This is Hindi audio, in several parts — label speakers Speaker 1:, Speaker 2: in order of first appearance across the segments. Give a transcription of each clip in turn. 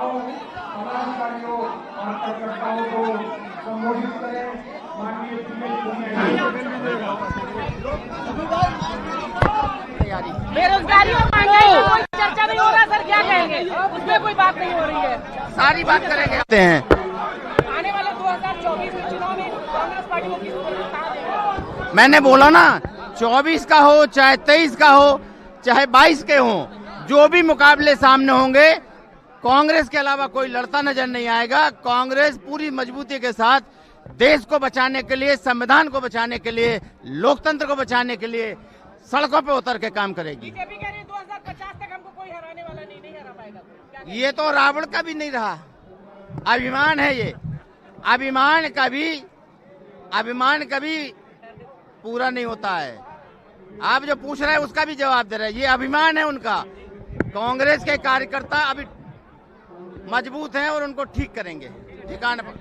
Speaker 1: पदाधिकारियों और कार्यकर्ताओं को संबोधित करें। माननीय
Speaker 2: बेरोजगारी और महंगाई पर कोई चर्चा नहीं हो रहा सर, क्या कहेंगे? उसमें कोई बात नहीं हो रही है।
Speaker 3: सारी बात करेंगे
Speaker 2: आने वाले 2024 के चुनाव में कांग्रेस पार्टी को किस स्थान देगा?
Speaker 3: मैंने बोला ना, 24 का हो चाहे 23 का हो चाहे 22 के हो, जो भी मुकाबले सामने होंगे कांग्रेस के अलावा कोई लड़ता नजर नहीं आएगा। कांग्रेस पूरी मजबूती के साथ देश को बचाने के लिए, संविधान को बचाने के लिए, लोकतंत्र को बचाने के लिए सड़कों पे उतर के काम करेगी।
Speaker 2: बीजेपी कह रही है 2050 तक हमको कोई हराने वाला नहीं हरा पाएगा।
Speaker 3: ये तो रावण का भी नहीं रहा, अभिमान है ये। अभिमान कभी पूरा नहीं होता है। आप जो पूछ रहे हैं उसका भी जवाब दे रहे हैं, ये अभिमान है उनका। कांग्रेस के कार्यकर्ता अभी मजबूत हैं और उनको ठीक करेंगे ठिकाने पर।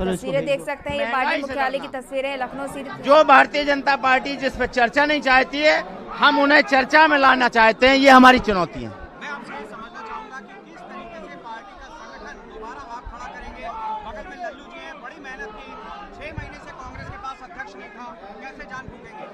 Speaker 4: तस्वीरें देख सकते हैं, ये पार्टी मुख्यालय की तस्वीरें लखनऊ से।
Speaker 3: जो भारतीय जनता पार्टी जिस पर चर्चा नहीं चाहती है, हम उन्हें चर्चा में लाना चाहते हैं। ये हमारी चुनौती है।
Speaker 5: मैं आपसे ये समझना चाहूंगा कि किस तरीके से पार्टी का संगठन दोबारा आप खड़ा करेंगे। बगल में लल्लू जी हैं, बड़ी मेहनत की, 6 महीने से कांग्रेस के पास अध्यक्ष नहीं था, कैसे जान फूकेंगे?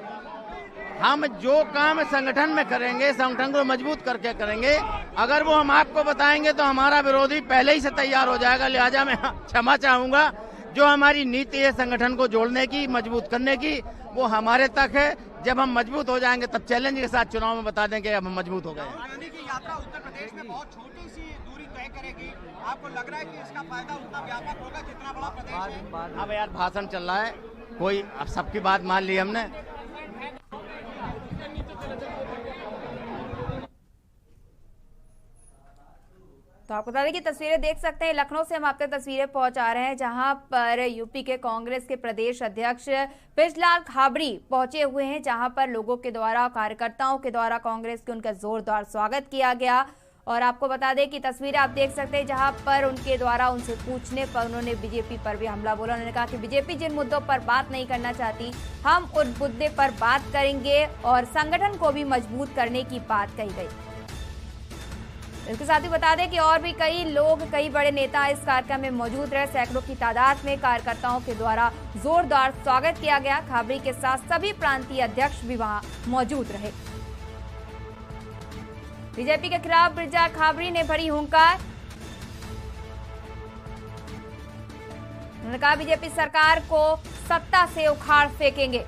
Speaker 3: हम जो काम संगठन में करेंगे, संगठन को मजबूत करके करेंगे। अगर वो हम आपको बताएंगे तो हमारा विरोधी पहले ही से तैयार हो जाएगा। लिहाजा मैं क्षमा चाहूंगा। जो हमारी नीति है संगठन को जोड़ने की, मजबूत करने की, वो हमारे तक है। जब हम मजबूत हो जाएंगे तब चैलेंज के साथ चुनाव में बता देंगे अब हम मजबूत हो गए।
Speaker 5: राहुल गांधी की यात्रा उत्तर प्रदेश में बहुत छोटी सी दूरी तय करेगी। आपको लग रहा है कि इसका फायदा उतना व्यापक होगा जितना बड़ा प्रदेश है?
Speaker 3: अब यार भाषण चल रहा है, कोई अब सबकी बात मान ली हमने।
Speaker 4: तो आपको बता दें कि तस्वीरें देख सकते हैं, लखनऊ से हम आप तक तस्वीरें पहुंचा रहे हैं, जहां पर यूपी के कांग्रेस के प्रदेश अध्यक्ष बृजलाल खाबड़ी पहुंचे हुए हैं, जहां पर लोगों के द्वारा, कार्यकर्ताओं के द्वारा कांग्रेस के उनका जोरदार स्वागत किया गया। और आपको बता दें कि तस्वीरें आप देख सकते हैं, जहां पर उनके द्वारा उनसे पूछने पर उन्होंने बीजेपी पर भी हमला बोला। उन्होंने कहा कि बीजेपी जिन मुद्दों पर बात नहीं करना चाहती, हम उन मुद्दे पर बात करेंगे और संगठन को भी मजबूत करने की बात कही गई। इसके साथ ही बता दें कि और भी कई लोग, कई बड़े नेता इस कार्यक्रम में मौजूद रहे। सैकड़ों की तादाद में कार्यकर्ताओं के द्वारा जोरदार स्वागत किया गया। खाबड़ी के साथ सभी प्रांतीय अध्यक्ष भी वहां मौजूद रहे। बीजेपी के खिलाफ बृजलाल खाबड़ी ने भरी हुंकार। उन्होंने कहा बीजेपी सरकार को सत्ता से उखाड़ फेंकेंगे,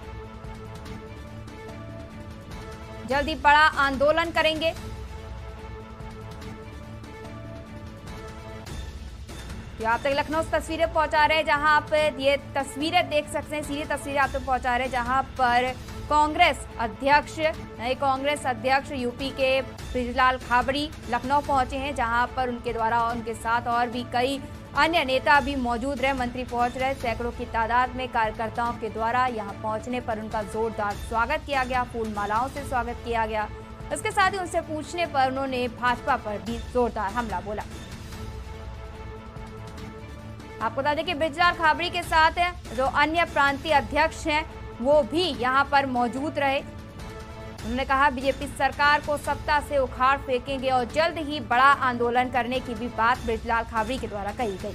Speaker 4: जल्द ही बड़ा आंदोलन करेंगे। आप तक लखनऊ से तस्वीरें पहुंचा रहे हैं, जहां आप ये तस्वीरें देख सकते हैं, सीधी तस्वीरें आप तक पहुंचा रहे हैं, जहां पर नए कांग्रेस अध्यक्ष यूपी के बृजलाल खाबड़ी लखनऊ पहुंचे हैं, जहां पर उनके द्वारा उनके साथ और भी कई अन्य नेता भी मौजूद रहे, मंत्री पहुंच रहे। सैकड़ों की तादाद में कार्यकर्ताओं के द्वारा यहां पहुंचने पर उनका जोरदार स्वागत किया गया, फूल मालाओं से स्वागत किया गया। इसके साथ ही उनसे पूछने पर उन्होंने भाजपा पर भी जोरदार हमला बोला। आपको बता दें कि बृजलाल खाबड़ी के साथ जो अन्य प्रांतीय अध्यक्ष हैं वो भी यहां पर मौजूद रहे। उन्होंने कहा बीजेपी सरकार को सत्ता से उखाड़ फेंकेंगे और जल्द ही बड़ा आंदोलन करने की भी बात बृजलाल खाबड़ी के द्वारा कही गई।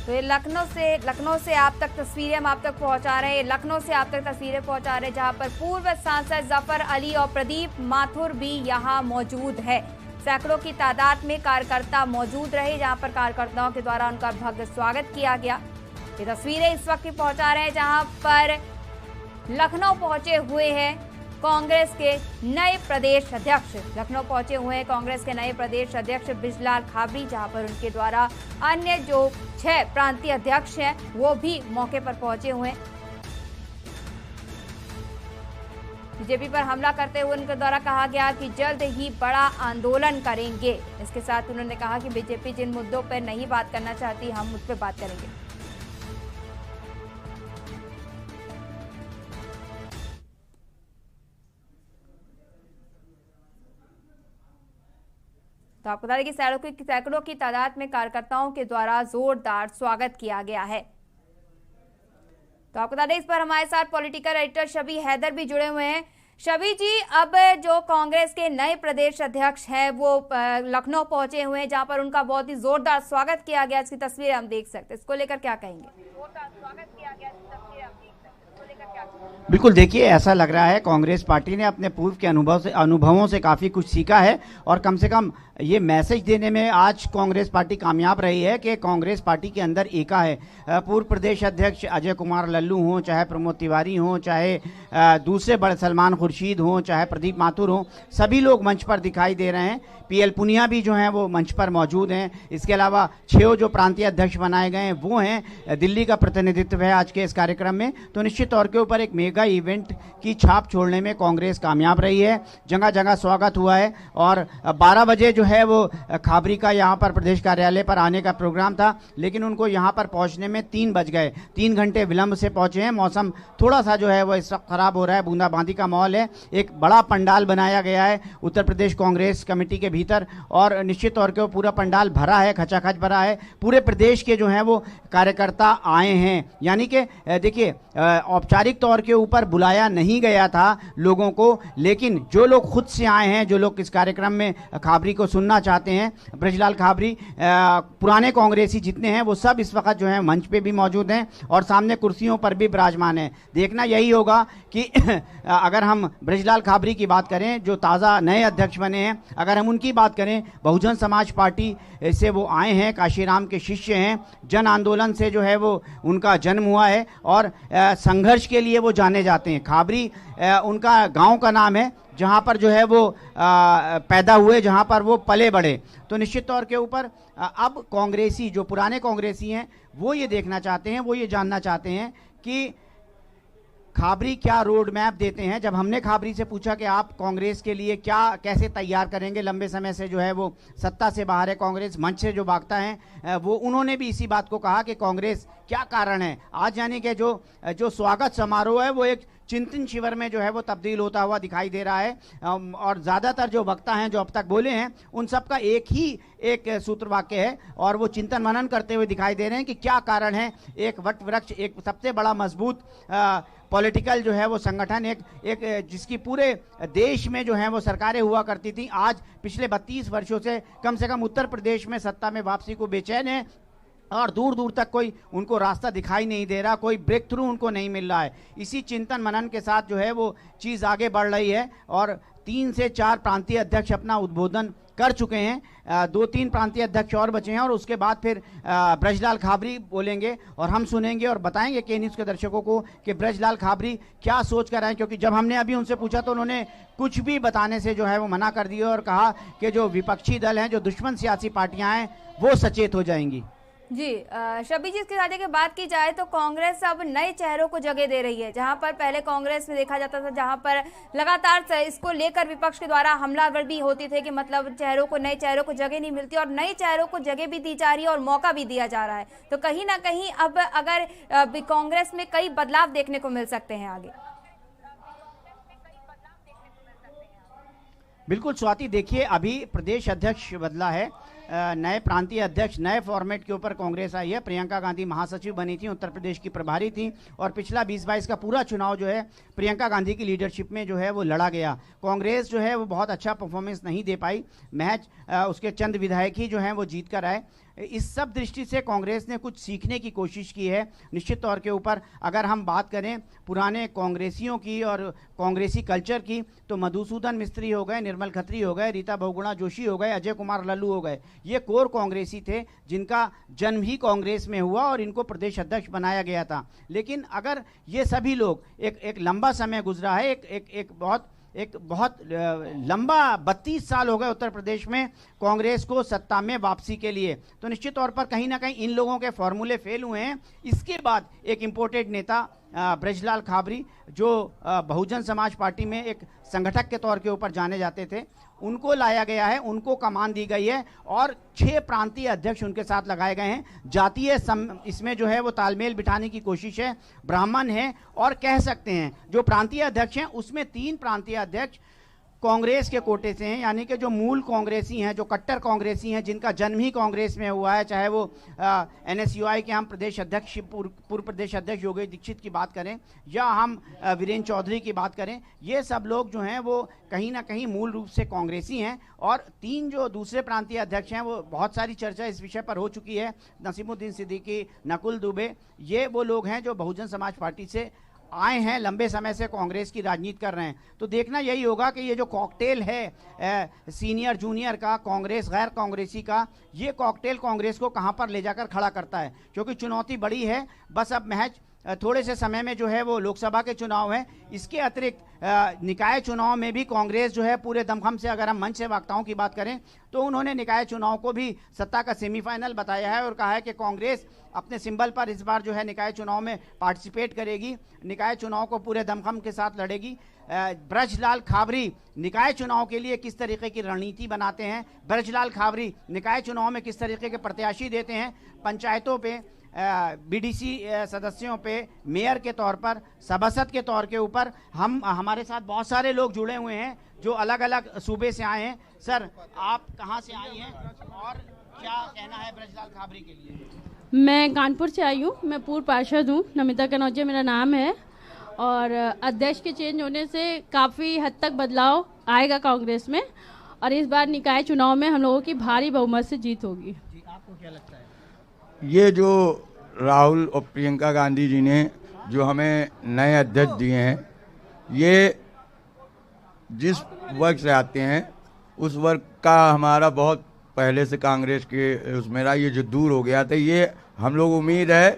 Speaker 4: तो ये लखनऊ से आप तक तस्वीरें हम आप तक पहुंचा रहे हैं। लखनऊ से आप तक तस्वीरें पहुंचा रहे हैं, जहां पर पूर्व सांसद जफर अली और प्रदीप माथुर भी यहां मौजूद है। सैकड़ों की तादाद में कार्यकर्ता मौजूद रहे, जहां पर कार्यकर्ताओं के द्वारा उनका भव्य स्वागत किया गया। ये तस्वीरें इस वक्त पहुंचा रहे हैं, जहां पर लखनऊ पहुंचे हुए हैं कांग्रेस के नए प्रदेश अध्यक्ष। लखनऊ पहुंचे हुए हैं कांग्रेस के नए प्रदेश अध्यक्ष बृजलाल खाबड़ी, जहां पर उनके द्वारा अन्य जो 6 प्रांतीय अध्यक्ष हैं वो भी मौके पर पहुंचे हुए हैं। बीजेपी पर हमला करते हुए उनके द्वारा कहा गया कि जल्द ही बड़ा आंदोलन करेंगे। इसके साथ उन्होंने कहा कि बीजेपी जिन मुद्दों पर नहीं बात करना चाहती, हम उस पर बात करेंगे। तो आपको बता दें कि सैकड़ों की तादाद में कार्यकर्ताओं के द्वारा जोरदार स्वागत किया गया है। तो आपको बता दें इस पर हमारे साथ पॉलिटिकल एडिटर शबी हैदर भी जुड़े हुए हैं। शबी जी, अब जो कांग्रेस के नए प्रदेश अध्यक्ष हैं वो लखनऊ पहुंचे हुए हैं, जहां पर उनका बहुत ही जोरदार स्वागत किया गया। इसकी तस्वीरें हम देख सकते हैं, इसको लेकर क्या कहेंगे?
Speaker 6: बिल्कुल, देखिए ऐसा लग रहा है कांग्रेस पार्टी ने अपने पूर्व के अनुभवों से काफ़ी कुछ सीखा है और कम से कम ये मैसेज देने में आज कांग्रेस पार्टी कामयाब रही है कि कांग्रेस पार्टी के अंदर एका है। पूर्व प्रदेश अध्यक्ष अजय कुमार लल्लू हों, चाहे प्रमोद तिवारी हों, चाहे दूसरे बड़े सलमान खुर्शीद हों, चाहे प्रदीप माथुर हों, सभी लोग मंच पर दिखाई दे रहे हैं। पीएल पुनिया भी जो हैं वो मंच पर मौजूद हैं। इसके अलावा 6 जो प्रांतीय अध्यक्ष बनाए गए हैं वो हैं। दिल्ली का प्रतिनिधित्व है आज के इस कार्यक्रम में। तो निश्चित तौर के ऊपर एक मेगा इवेंट की छाप छोड़ने में कांग्रेस कामयाब रही है। जगह जगह स्वागत हुआ है और 12 बजे जो है वो खाबरी का यहाँ पर प्रदेश कार्यालय पर आने का प्रोग्राम था, लेकिन उनको यहाँ पर पहुँचने में 3 बज गए। 3 घंटे विलंब से पहुँचे हैं। मौसम थोड़ा सा जो है वो इस वक्त खराब हो रहा है, बूंदाबांदी का माहौल है। एक बड़ा पंडाल बनाया गया है उत्तर प्रदेश कांग्रेस कमेटी के भीतर और निश्चित तौर के पूरा पंडाल भरा है, खचाखच भरा है। पूरे प्रदेश के जो हैं वो कार्यकर्ता आए हैं। यानी कि देखिए औपचारिक तौर के ऊपर बुलाया नहीं गया था लोगों को, लेकिन जो लोग खुद से आए हैं, जो लोग इस कार्यक्रम में खाबरी को सुनना चाहते हैं, ब्रजलाल खाबरी, पुराने कांग्रेसी जितने हैं वो सब इस वक्त जो है मंच पे भी मौजूद हैं और सामने कुर्सियों पर भी विराजमान हैं। देखना यही होगा कि अगर हम ब्रजलाल खाबरी की बात करें जो ताज़ा नए अध्यक्ष बने हैं, अगर हम उनकी बात करें, बहुजन समाज पार्टी से वो आए हैं, काशीराम के शिष्य हैं, जन आंदोलन से जो है वो उनका जन्म हुआ है और संघर्ष के लिए वो जाने जाते हैं। खाबरी उनका गांव का नाम है जहां पर जो है वो पैदा हुए, जहां पर वो पले बढ़े। तो निश्चित तौर के ऊपर अब कांग्रेसी जो पुराने कांग्रेसी हैं वो ये देखना चाहते हैं, वो ये जानना चाहते हैं कि खाबरी क्या रोड मैप देते हैं। जब हमने खाबरी से पूछा कि आप कांग्रेस के लिए क्या कैसे तैयार करेंगे, लंबे समय से जो है वो सत्ता से बाहर है कांग्रेस, मंच से जो भागता है, वो उन्होंने भी इसी बात को कहा कि कांग्रेस क्या कारण है आज, यानी कि जो स्वागत समारोह है वो एक चिंतन शिविर में जो है वो तब्दील होता हुआ दिखाई दे रहा है। और ज़्यादातर जो वक्ता हैं जो अब तक बोले हैं उन सब का एक सूत्र वाक्य है और वो चिंतन मनन करते हुए दिखाई दे रहे हैं कि क्या कारण है। एक वट वृक्ष, एक सबसे बड़ा मजबूत पॉलिटिकल जो है वो संगठन, एक जिसकी पूरे देश में जो है वो सरकारें हुआ करती थी, आज पिछले 32 वर्षों से कम उत्तर प्रदेश में सत्ता में वापसी को बेचैन है और दूर दूर तक कोई उनको रास्ता दिखाई नहीं दे रहा, कोई ब्रेक थ्रू उनको नहीं मिल रहा है। इसी चिंतन मनन के साथ जो है वो चीज़ आगे बढ़ रही है और 3 से 4 प्रांतीय अध्यक्ष अपना उद्बोधन कर चुके हैं। 2-3 प्रांतीय अध्यक्ष और बचे हैं और उसके बाद फिर ब्रजलाल खाबरी बोलेंगे और हम सुनेंगे और बताएंगे के न्यूज़ के दर्शकों को कि ब्रजलाल खाबरी क्या सोच कर आए, क्योंकि जब हमने अभी उनसे पूछा तो उन्होंने कुछ भी बताने से जो है वो मना कर दिया और कहा कि जो विपक्षी दल हैं, जो दुश्मन सियासी पार्टियां हैं, वो सचेत हो जाएंगी।
Speaker 4: जी शबी जी, इसके साथ बात की जाए तो कांग्रेस अब नए चेहरों को जगह दे रही है। जहां पर पहले कांग्रेस में देखा जाता था, जहां पर लगातार इसको लेकर विपक्ष के द्वारा हमलावर भी होती थे कि मतलब नए चेहरों को जगह नहीं मिलती और नए चेहरों को जगह भी दी जा रही है और मौका भी दिया जा रहा है। तो कहीं ना कहीं अब अगर कांग्रेस में कई बदलाव देखने को मिल सकते हैं आगे।
Speaker 6: बिल्कुल स्वाति, देखिए अभी प्रदेश अध्यक्ष बदला है, नए प्रांतीय अध्यक्ष, नए फॉर्मेट के ऊपर कांग्रेस आई है। प्रियंका गांधी महासचिव बनी थी, उत्तर प्रदेश की प्रभारी थी और पिछला 2022 का पूरा चुनाव जो है प्रियंका गांधी की लीडरशिप में जो है वो लड़ा गया। कांग्रेस जो है वो बहुत अच्छा परफॉर्मेंस नहीं दे पाई, महज उसके चंद विधायक ही जो हैं वो जीत कर आए। इस सब दृष्टि से कांग्रेस ने कुछ सीखने की कोशिश की है। निश्चित तौर के ऊपर अगर हम बात करें पुराने कांग्रेसियों की और कांग्रेसी कल्चर की, तो मधुसूदन मिस्त्री हो गए, निर्मल खत्री हो गए, रीता बहुगुणा जोशी हो गए, अजय कुमार लल्लू हो गए, ये कोर कांग्रेसी थे जिनका जन्म ही कांग्रेस में हुआ और इनको प्रदेश अध्यक्ष बनाया गया था। लेकिन अगर ये सभी लोग एक लंबा समय गुजरा है, एक बहुत लंबा 32 साल हो गए उत्तर प्रदेश में कांग्रेस को सत्ता में वापसी के लिए, तो निश्चित तौर पर कहीं ना कहीं इन लोगों के फॉर्मूले फेल हुए हैं। इसके बाद एक इंपोर्टेड नेता ब्रजलाल खाबरी, जो बहुजन समाज पार्टी में एक संगठक के तौर के ऊपर जाने जाते थे, उनको लाया गया है, उनको कमान दी गई है और 6 प्रांतीय अध्यक्ष उनके साथ लगाए गए हैं। जातीय इसमें जो है वो तालमेल बिठाने की कोशिश है। ब्राह्मण है और कह सकते हैं जो प्रांतीय अध्यक्ष हैं उसमें 3 प्रांतीय अध्यक्ष कांग्रेस के कोटे से हैं, यानी कि जो मूल कांग्रेसी हैं, जो कट्टर कांग्रेसी हैं, जिनका जन्म ही कांग्रेस में हुआ है, चाहे वो NSUI के हम प्रदेश अध्यक्ष पूर्व प्रदेश अध्यक्ष योगी दीक्षित की बात करें या हम वीरेंद्र चौधरी की बात करें, ये सब लोग जो हैं वो कहीं ना कहीं मूल रूप से कांग्रेसी हैं। और 3 जो दूसरे प्रांतीय अध्यक्ष हैं, वो बहुत सारी चर्चा इस विषय पर हो चुकी है, नसीमुद्दीन सिद्दीकी, नकुल दुबे, ये वो लोग हैं जो बहुजन समाज पार्टी से आए हैं, लंबे समय से कांग्रेस की राजनीति कर रहे हैं। तो देखना यही होगा कि ये जो कॉकटेल है सीनियर जूनियर का, कांग्रेस गैर कांग्रेसी का, ये कॉकटेल कांग्रेस को कहां पर ले जाकर खड़ा करता है, क्योंकि चुनौती बड़ी है। बस अब महज थोड़े से समय में जो है वो लोकसभा के चुनाव हैं, इसके अतिरिक्त निकाय चुनाव में भी कांग्रेस जो है पूरे दमखम से, अगर हम मंच से वक्ताओं की बात करें तो उन्होंने निकाय चुनाव को भी सत्ता का सेमीफाइनल बताया है और कहा है कि कांग्रेस अपने सिंबल पर इस बार जो है निकाय चुनाव में पार्टिसिपेट करेगी, निकाय चुनाव को पूरे दमखम के साथ लड़ेगी। ब्रजलाल खाबरी निकाय चुनाव के लिए किस तरीके की रणनीति बनाते हैं, ब्रजलाल खाबरी निकाय चुनाव में किस तरीके के प्रत्याशी देते हैं, पंचायतों पे BDC सदस्यों पे, मेयर के तौर पर, सभासद के तौर के ऊपर हमारे साथ बहुत सारे लोग जुड़े हुए हैं जो अलग अलग सूबे से आए हैं। सर, आप कहाँ से आई हैं और क्या कहना है ब्रजलाल खाबरी के लिए?
Speaker 7: मैं कानपुर से आई हूँ, मैं पूर्व पार्षद हूँ, नमिता कनौजिया मेरा नाम है। और अध्यक्ष के चेंज होने से काफ़ी हद तक बदलाव आएगा कांग्रेस में और इस बार निकाय चुनाव में हम लोगों की भारी बहुमत से जीत होगी।
Speaker 6: जी, आपको क्या लगता है?
Speaker 8: ये जो राहुल और प्रियंका गांधी जी ने जो हमें नए अध्यक्ष दिए हैं, ये जिस वर्ग से आते हैं उस वर्ग का हमारा बहुत पहले से कांग्रेस के उसमें रहा, ये जो दूर हो गया था, ये हम लोग उम्मीद है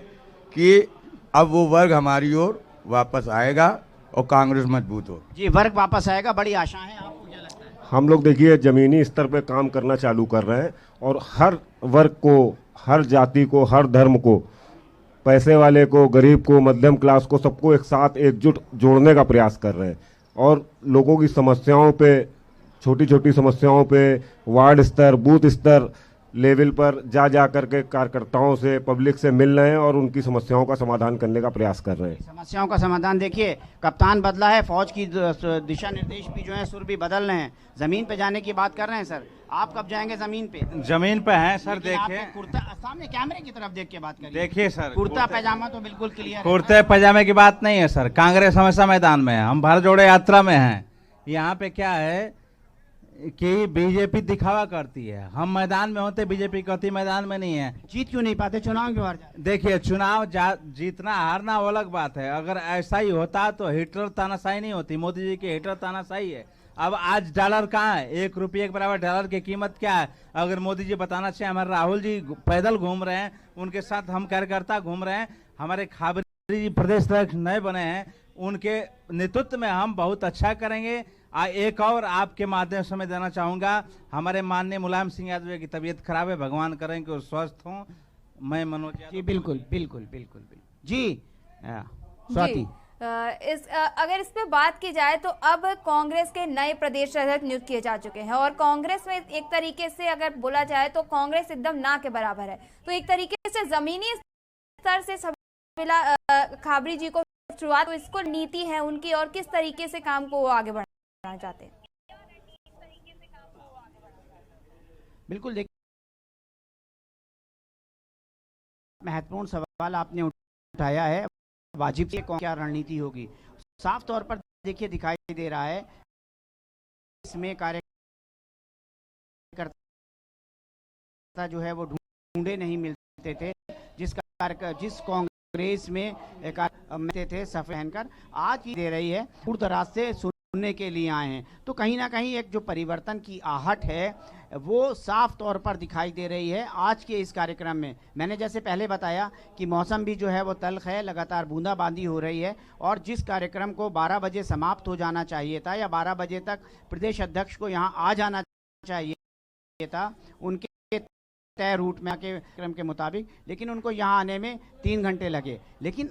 Speaker 8: कि अब वो वर्ग हमारी ओर वापस आएगा और कांग्रेस मजबूत हो।
Speaker 6: जी, वर्ग वापस आएगा, बड़ी आशा है। आपको क्या लगता है?
Speaker 9: हम लोग देखिए ज़मीनी स्तर पे काम करना चालू कर रहे हैं और हर वर्ग को, हर जाति को, हर धर्म को, पैसे वाले को, गरीब को, मध्यम क्लास को, सबको एक साथ एकजुट जोड़ने का प्रयास कर रहे हैं और लोगों की समस्याओं पे, छोटी छोटी समस्याओं पे वार्ड स्तर, बूथ स्तर लेवल पर जा करके कार्यकर्ताओं से, पब्लिक से मिल रहे हैं और उनकी समस्याओं का समाधान करने का प्रयास कर रहे हैं।
Speaker 6: समस्याओं का समाधान, देखिए कप्तान बदला है, फौज की दिशा निर्देश भी जो है सुर भी बदल रहे हैं, जमीन पे जाने की बात कर रहे हैं। सर, आप कब जाएंगे जमीन पे?
Speaker 10: जमीन पे हैं सर। देखिए,
Speaker 6: कुर्ता सामने कैमरे की तरफ देख के बात करिए।
Speaker 10: देखिए सर,
Speaker 6: कुर्ता पैजामा तो बिल्कुल क्लियर है।
Speaker 10: कुर्ते पैजामे की बात नहीं है सर, कांग्रेस हमेशा मैदान में है, हम भारत जोड़ो यात्रा में हैं। यहाँ पे क्या है कि बीजेपी दिखावा करती है, हम मैदान में होते, बीजेपी कहती मैदान में नहीं है।
Speaker 6: जीत क्यों नहीं पाते, चुनाव क्यों हार जाते?
Speaker 10: देखिए, चुनाव जीतना हारना वो अलग बात है, अगर ऐसा ही होता तो हिटलर तानाशाही नहीं होती, मोदी जी की हिटलर तानाशाही है। अब आज डॉलर कहाँ है, 1 रुपये के बराबर डॉलर की कीमत क्या है? अगर मोदी जी बताना चाहिए, हमारे राहुल जी पैदल घूम रहे हैं, उनके साथ हम कार्यकर्ता घूम रहे हैं, हमारे खाबरी जी प्रदेश अध्यक्ष नए बने हैं, उनके नेतृत्व में हम बहुत अच्छा करेंगे। एक और आपके माध्यम से मैं देना चाहूंगा, हमारे माननीय मुलायम सिंह यादव की तबीयत खराब है, भगवान करें कि वो स्वस्थ हों। मैं मनोज
Speaker 6: जी, बिल्कुल बिल्कुल बिल्कुल जी, स्वाति,
Speaker 4: अगर इस पे बात की जाए तो अब कांग्रेस के नए प्रदेश अध्यक्ष नियुक्त किए जा चुके हैं और कांग्रेस में एक तरीके से अगर बोला जाए तो कांग्रेस एकदम ना के बराबर है। तो एक तरीके से जमीनी स्तर से खाबरी जी को शुरुआत, तो इसको नीति है उनकी और किस तरीके से काम को आगे बढ़ाना चाहते हैं?
Speaker 6: बिल्कुल, देखिए महत्वपूर्ण सवाल आपने उठाया है, वाजिब से क्या रणनीति होगी। साफ तौर पर देखिए दिखाई दे रहा है, इसमें कार्यकर्ता जो है वो ढूंढे नहीं मिलते थे, जिस कांग्रेस में थे सफेद पहनकर, आज की दे रही है, दूर दराज से सुनने के लिए आए हैं। तो कहीं ना कहीं एक जो परिवर्तन की आहट है वो साफ तौर पर दिखाई दे रही है आज के इस कार्यक्रम में। मैंने जैसे पहले बताया कि मौसम भी जो है वो तल्ख है, लगातार बूंदाबांदी हो रही है और जिस कार्यक्रम को 12 बजे समाप्त हो जाना चाहिए था या 12 बजे तक प्रदेश अध्यक्ष को यहाँ आ जाना चाहिए था, उनके तय रूट में आके क्रम के मुताबिक, लेकिन उनको यहाँ आने में 3 घंटे लगे। लेकिन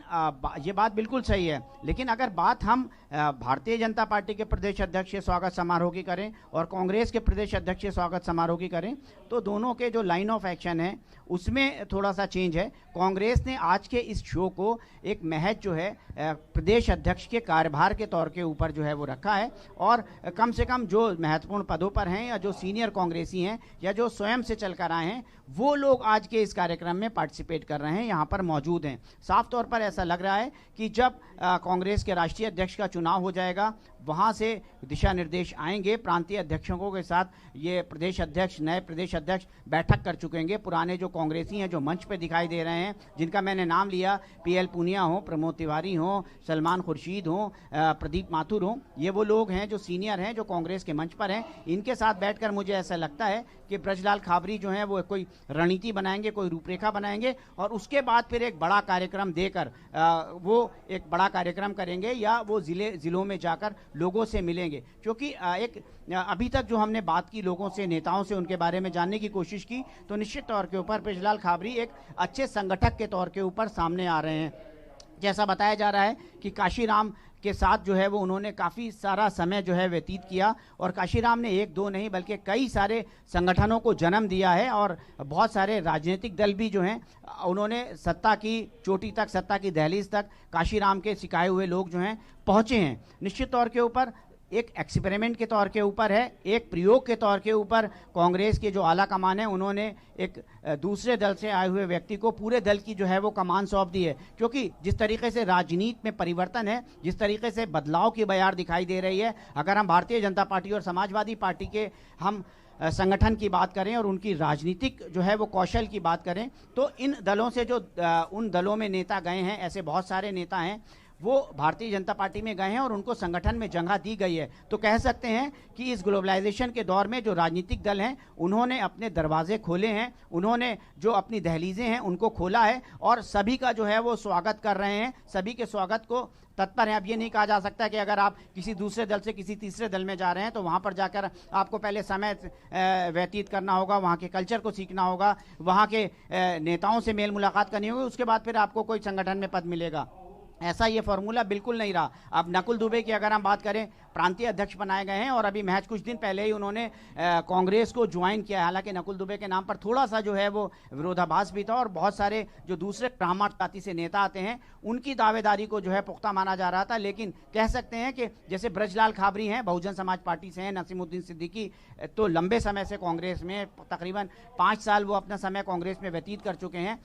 Speaker 6: ये बात बिल्कुल सही है। लेकिन अगर बात हम भारतीय जनता पार्टी के प्रदेश अध्यक्ष के स्वागत समारोह की करें और कांग्रेस के प्रदेश अध्यक्ष के स्वागत समारोह की करें, तो दोनों के जो लाइन ऑफ एक्शन है उसमें थोड़ा सा चेंज है। कांग्रेस ने आज के इस शो को एक महज जो है प्रदेश अध्यक्ष के कार्यभार के तौर के ऊपर जो है वो रखा है, और कम से कम जो महत्वपूर्ण पदों पर हैं या जो सीनियर कांग्रेसी हैं या जो स्वयं से चलकर आए हैं, वो लोग आज के इस कार्यक्रम में पार्टिसिपेट कर रहे हैं, यहाँ पर मौजूद हैं। साफ तौर पर ऐसा लग रहा है कि जब कांग्रेस के राष्ट्रीय अध्यक्ष का चुनाव हो जाएगा, वहाँ से दिशा निर्देश आएंगे प्रांतीय अध्यक्षों के साथ। ये प्रदेश अध्यक्ष, नए प्रदेश अध्यक्ष बैठक कर चुके हैं। पुराने जो कांग्रेसी हैं जो मंच पे दिखाई दे रहे हैं, जिनका मैंने नाम लिया, पीएल पूनिया हो, प्रमोद तिवारी हो, सलमान खुर्शीद हो, प्रदीप माथुर हो, ये वो लोग हैं जो सीनियर हैं, जो कांग्रेस के मंच पर हैं। इनके साथ बैठकर मुझे ऐसा लगता है कि ब्रजलाल खाबरी जो हैं वो कोई रणनीति बनाएंगे, कोई रूपरेखा बनाएंगे, और उसके बाद फिर एक बड़ा कार्यक्रम देकर वो एक बड़ा कार्यक्रम करेंगे या वो जिलों में जाकर लोगों से मिलेंगे। क्योंकि अभी तक जो हमने बात की लोगों से, नेताओं से, उनके बारे में जानने की कोशिश की, तो निश्चित तौर के ऊपर ब्रजलाल खाबरी एक अच्छे संगठक के तौर के ऊपर सामने आ रहे हैं। जैसा बताया जा रहा है कि काशीराम के साथ जो है वो उन्होंने काफ़ी सारा समय जो है व्यतीत किया, और काशीराम ने 1-2 नहीं बल्कि कई सारे संगठनों को जन्म दिया है, और बहुत सारे राजनीतिक दल भी जो हैं उन्होंने सत्ता की चोटी तक, सत्ता की दहलीज तक काशीराम के सिखाए हुए लोग जो हैं पहुँचे हैं। निश्चित तौर के ऊपर एक एक्सपेरिमेंट के तौर के ऊपर है, एक प्रयोग के तौर के ऊपर कांग्रेस के जो आला कमान है उन्होंने एक दूसरे दल से आए हुए व्यक्ति को पूरे दल की जो है वो कमान सौंप दी है। क्योंकि जिस तरीके से राजनीति में परिवर्तन है, जिस तरीके से बदलाव की बयार दिखाई दे रही है, अगर हम भारतीय जनता पार्टी और समाजवादी पार्टी के हम संगठन की बात करें और उनकी राजनीतिक जो है वो कौशल की बात करें, तो इन दलों से जो उन दलों में नेता गए हैं, ऐसे बहुत सारे नेता हैं वो भारतीय जनता पार्टी में गए हैं और उनको संगठन में जगह दी गई है। तो कह सकते हैं कि इस ग्लोबलाइजेशन के दौर में जो राजनीतिक दल हैं उन्होंने अपने दरवाजे खोले हैं, उन्होंने जो अपनी दहलीजें हैं उनको खोला है, और सभी का जो है वो स्वागत कर रहे हैं, सभी के स्वागत को तत्पर हैं। अब ये नहीं कहा जा सकता कि अगर आप किसी दूसरे दल से किसी तीसरे दल में जा रहे हैं तो वहाँ पर जाकर आपको पहले समय व्यतीत करना होगा, वहाँ के कल्चर को सीखना होगा, वहाँ के नेताओं से मेल मुलाकात करनी होगी, उसके बाद फिर आपको कोई संगठन में पद मिलेगा। ऐसा ये फॉर्मूला बिल्कुल नहीं रहा। अब नकुल दुबे की अगर हम बात करें, प्रांतीय अध्यक्ष बनाए गए हैं और अभी महज कुछ दिन पहले ही उन्होंने कांग्रेस को ज्वाइन किया। हालांकि नकुल दुबे के नाम पर थोड़ा सा जो है वो विरोधाभास भी था, और बहुत सारे जो दूसरे ब्राह्मण जाति से नेता आते हैं उनकी दावेदारी को जो है पुख्ता माना जा रहा था। लेकिन कह सकते हैं कि जैसे ब्रजलाल खाबरी हैं, बहुजन समाज पार्टी से हैं, नसीमुद्दीन सिद्दीकी तो लंबे समय से कांग्रेस में, तकरीबन 5 साल वो अपना समय कांग्रेस में व्यतीत कर चुके हैं।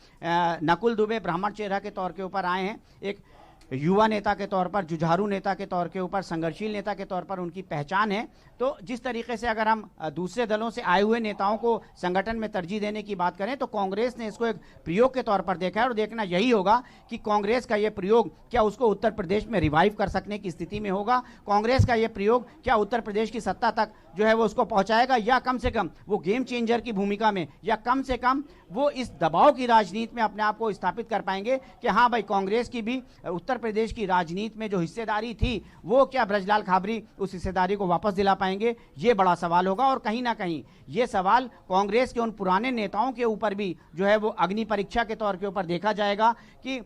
Speaker 6: नकुल दुबे ब्राह्मण चेहरा के तौर के ऊपर आए हैं, एक युवा नेता के तौर पर, जुझारू नेता के तौर के ऊपर, संघर्षशील नेता के तौर पर उनकी पहचान है। तो जिस तरीके से अगर हम दूसरे दलों से आए हुए नेताओं को संगठन में तरजीह देने की बात करें, तो कांग्रेस ने इसको एक प्रयोग के तौर पर देखा है, और देखना यही होगा कि कांग्रेस का ये प्रयोग क्या उसको उत्तर प्रदेश में रिवाइव कर सकने की स्थिति में होगा, कांग्रेस का ये प्रयोग क्या उत्तर प्रदेश की सत्ता तक जो है वो उसको पहुंचाएगा, या कम से कम वो गेम चेंजर की भूमिका में, या कम से कम वो इस दबाव की राजनीति में अपने आप को स्थापित कर पाएंगे कि हाँ भाई, कांग्रेस की भी उत्तर प्रदेश की राजनीति में जो हिस्सेदारी थी वो क्या ब्रजलाल खाबरी उस हिस्सेदारी को वापस दिला पाएंगे, ये बड़ा सवाल होगा। और कहीं ना कहीं ये सवाल कांग्रेस के उन पुराने नेताओं के ऊपर भी जो है वो अग्नि परीक्षा के तौर के ऊपर देखा जाएगा कि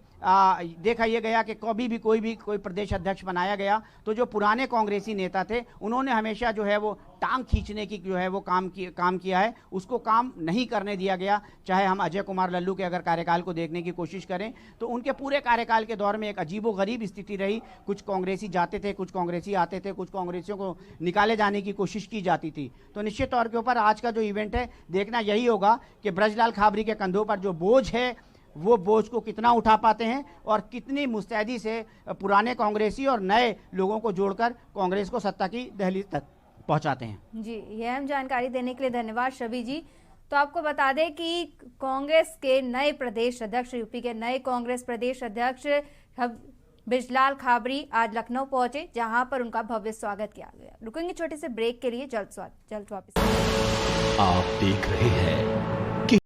Speaker 6: देखा यह गया कि कभी भी कोई प्रदेश अध्यक्ष बनाया गया तो जो पुराने कांग्रेसी नेता थे उन्होंने हमेशा जो है वो टांग खींचने की जो है वो काम किया है, उसको काम नहीं करने दिया गया। चाहे हम अजय कुमार लल्लू के अगर कार्यकाल को देखने की कोशिश करें तो उनके पूरे कार्यकाल के दौर में एक अजीबोगरीब स्थिति रही। कुछ कांग्रेसी जाते थे, कुछ कांग्रेसी आते थे, कुछ कांग्रेसियों को निकाले जाने की कोशिश की जाती थी। तो निश्चित तौर के ऊपर आज का जो इवेंट है, देखना यही होगा कि ब्रजलाल खाबरी के कंधों पर जो बोझ है वो बोझ को कितना उठा पाते हैं और कितनी मुस्तैदी से पुराने कांग्रेसी और नए लोगों को जोड़कर कांग्रेस को सत्ता की दहलीज तक पहुंचाते हैं।
Speaker 4: जी, यह अहम जानकारी देने के लिए धन्यवाद शबी जी। तो आपको बता दें कि कांग्रेस के नए प्रदेश अध्यक्ष, यूपी के नए कांग्रेस प्रदेश अध्यक्ष ब्रजलाल खाबरी आज लखनऊ पहुंचे, जहां पर उनका भव्य स्वागत किया गया। रुकेंगे छोटे से ब्रेक के लिए, जल्द वापस।
Speaker 11: आप देख रहे हैं